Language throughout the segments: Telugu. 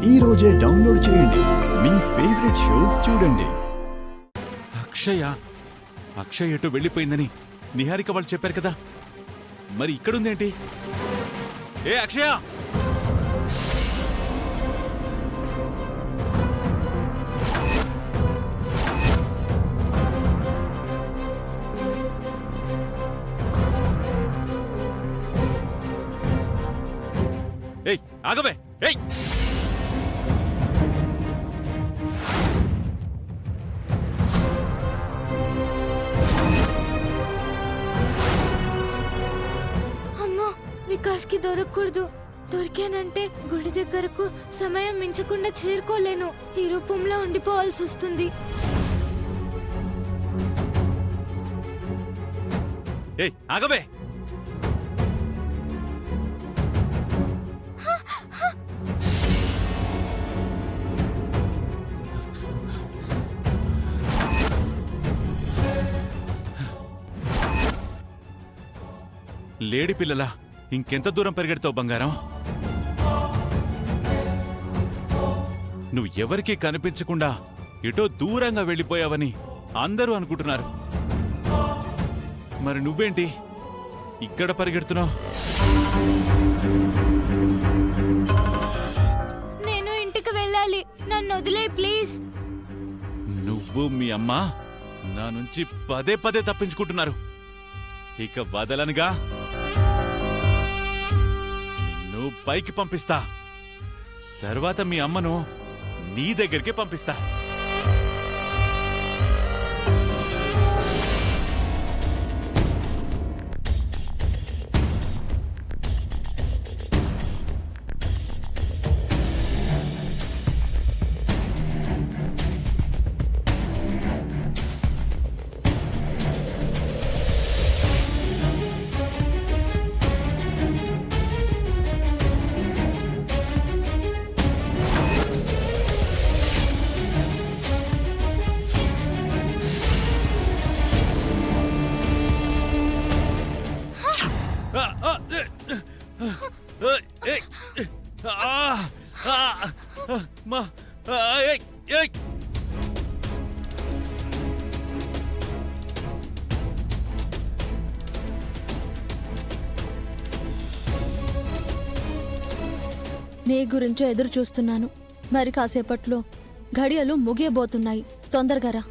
ఈ రోజే డౌన్లోడ్ చేయండి. మీ ఫేవరెట్ షోస్ చూడండి. అక్షయ్ ఎటు వెళ్ళిపోయిందని నిహారిక వాళ్ళు చెప్పారు కదా, మరి ఇక్కడుందేంటి? ఏ అక్షయ! ఏయ్ ఆగవే! ఏయ్ వికాస్ కి దొరకకూడదు. దొరికానంటే గుడి దగ్గరకు సమయం మించకుండా చేరుకోలేను. ఈ రూపంలో ఉండిపోవాల్సి వస్తుంది. ఏయ్ ఆగవే! లేడి పిల్లలా ఇంకెంత దూరం పరిగెడతావు బంగారం? నువ్వు ఎవరికీ కనిపించకుండా ఎటో దూరంగా వెళ్ళిపోయావని అందరూ అనుకుంటున్నారు. మరి నువ్వేంటి ఇక్కడ పరిగెడుతున్నావు? నేను ఇంటికి వెళ్ళాలి. నన్ను వదిలే ప్లీజ్. నువ్వు మీ అమ్మ నా నుంచి పదే పదే తప్పించుకుంటున్నారు. ఇక వదలనుగా. నువ్వు పైకి పంపిస్తా, తర్వాత మీ అమ్మను నీ దగ్గరికి పంపిస్తా. నీ గురించి ఎదురు చూస్తున్నాను. మరి కాసేపట్లో ఘడియలు ముగియబోతున్నాయి. తొందరగా రా.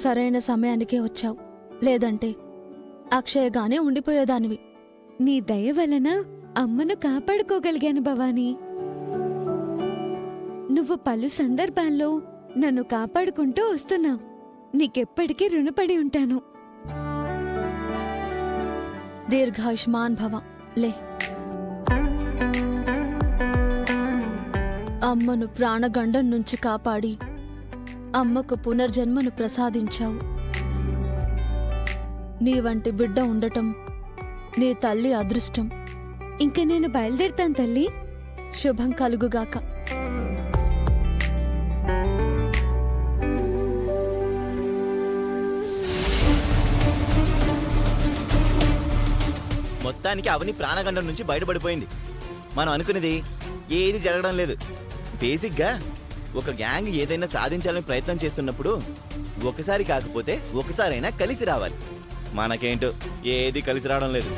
సరైన సమయానికే వచ్చావు. లేదంటే అక్షయగానే ఉండిపోయేదానివి. నీ దయ వలన అమ్మను కాపాడుకోగలిగాను భవానీ. నువ్వు పలు సందర్భాల్లో నన్ను కాపాడుకుంటూ వస్తున్నావు. నీకెప్పటికీ రుణపడి ఉంటాను. దీర్ఘాయుష్మాన్ భవ. లే. అమ్మను ప్రాణగండం నుంచి కాపాడి అమ్మకు పునర్జన్మను ప్రసాదించావు. నీ వంటి బిడ్డ ఉండటం నీ తల్లి అదృష్టం. ఇంక నేను బయలుదేరుతాను తల్లి. శుభం కలుగుగాక. మొత్తానికి అవని ప్రాణగండం నుంచి బయటపడిపోయింది. మనం అనుకునేది ఏది జరగడం లేదు. బేసిక్గా ఒక గ్యాంగ్ ఏదైనా సాధించాలని ప్రయత్నం చేస్తున్నప్పుడు ఒకసారి కాకపోతే ఒకసారైనా కలిసి రావాలి. మనకేంటో ఏది కలిసి రావడం లేదు.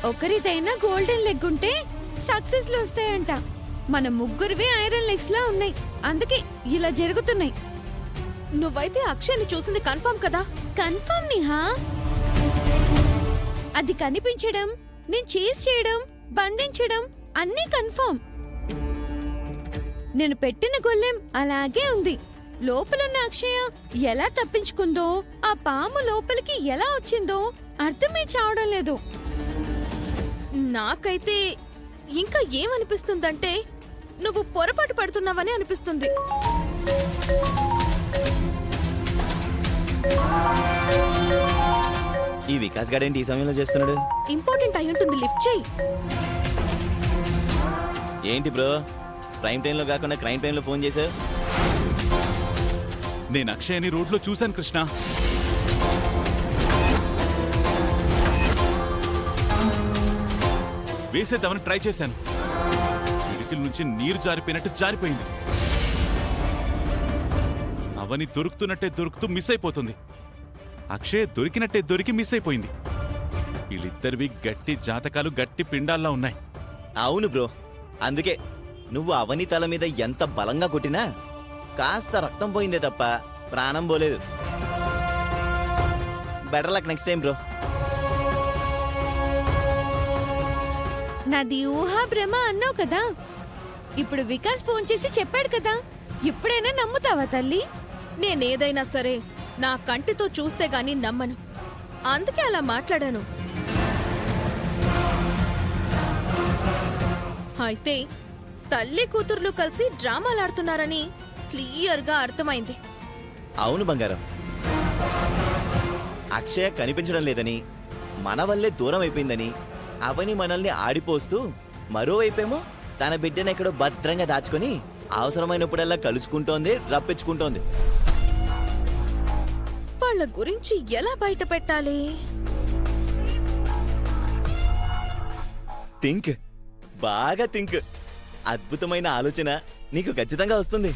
ఒకరిదైనా గోల్డెన్ లెగ్ ఉంటే సక్సెస్లు వస్తాయంట. మన ముగ్గురివి ఐరన్ లెగ్స్ లా ఉన్నాయి, అందుకే ఇలా జరుగుతున్నాయి. నువ్వైతే అక్షయ్ని చూసింది కన్ఫర్మ్ కదా? కన్ఫర్మ్ నిహా. అది కనిపించడం, నేను చేజ్ చేయడం, బంధించడం అన్నీ కన్ఫర్మ్. నేను పెట్టిన గొల్లెం అలాగే ఉంది. లోపలున్న అక్షయ ఎలా తప్పించుకుందో, ఆ పాము లోపలికి ఎలా వచ్చిందో అర్థమే చావడం లేదు. నాకైతే ఇంకా ఏమనిపిస్తుందంటే నువ్వు పొరపాటు పడుతున్నావని అనిపిస్తుంది. ఈ వికాస్ గాడేంటి ఈ సమయంలో చేస్తున్నాడు? ఇంపార్టెంట్ అయి ఉంటుంది, లిఫ్ట్ చేయి. ఏంటి బ్రో, ప్రైమ్ టైంలో కాకుండా క్రైమ్ టైంలో ఫోన్ చేశావు? నేను అక్షయ్ని రోడ్లో చూశాను కృష్ణ. వేసేద్దామని ట్రై చేశాను. కిటికీల నుంచి నీరు జారిపోయినట్టు జారిపోయింది. అవని దొరుకుతున్నట్టే దొరుకుతూ మిస్ అయిపోతుంది. అక్షయ్ దొరికినట్టే దొరికి మిస్ అయిపోయింది. వీళ్ళిద్దరివి గట్టి జాతకాలు, గట్టి పిండాల్లా ఉన్నాయి. అవును బ్రో, అందుకే నువ్వు అవని తల మీద ఎంత బలంగా కొట్టినా కాస్త రక్తం పోయిందే తప్ప ప్రాణం పోలేదు. Better luck next time bro. నాది ఊహా భ్రమ అన్నావు కదా, ఇప్పుడు వికాస్ ఫోన్ చేసి చెప్పాడు కదా, ఇప్పుడైనా నమ్ముతావా తల్లి? నేనేదైనా సరే నా కంటితో చూస్తే గాని నమ్మను, అందుకే అలా మాట్లాడాను. అయితే తల్లి కూతుర్లు కలిసి డ్రామాలాడుతున్నారని క్లియర్గా అర్థమైంది. అవును బంగారం, అక్షయ కనిపించడం లేదని, మన వల్లే దూరం అయిపోయిందని అవని మనల్ని ఆడిపోస్తూ, మరోవైపేమో తన బిడ్డను ఎక్కడో భద్రంగా దాచుకొని అవసరమైనప్పుడల్లా కలుసుకుంటోంది, రప్పించుకుంటోంది. వాళ్ళ గురించి ఎలా బయట పెట్టాలి? థింక్, బాగా థింక్. అద్భుతమైన ఆలోచన నీకు ఖచ్చితంగా వస్తుంది.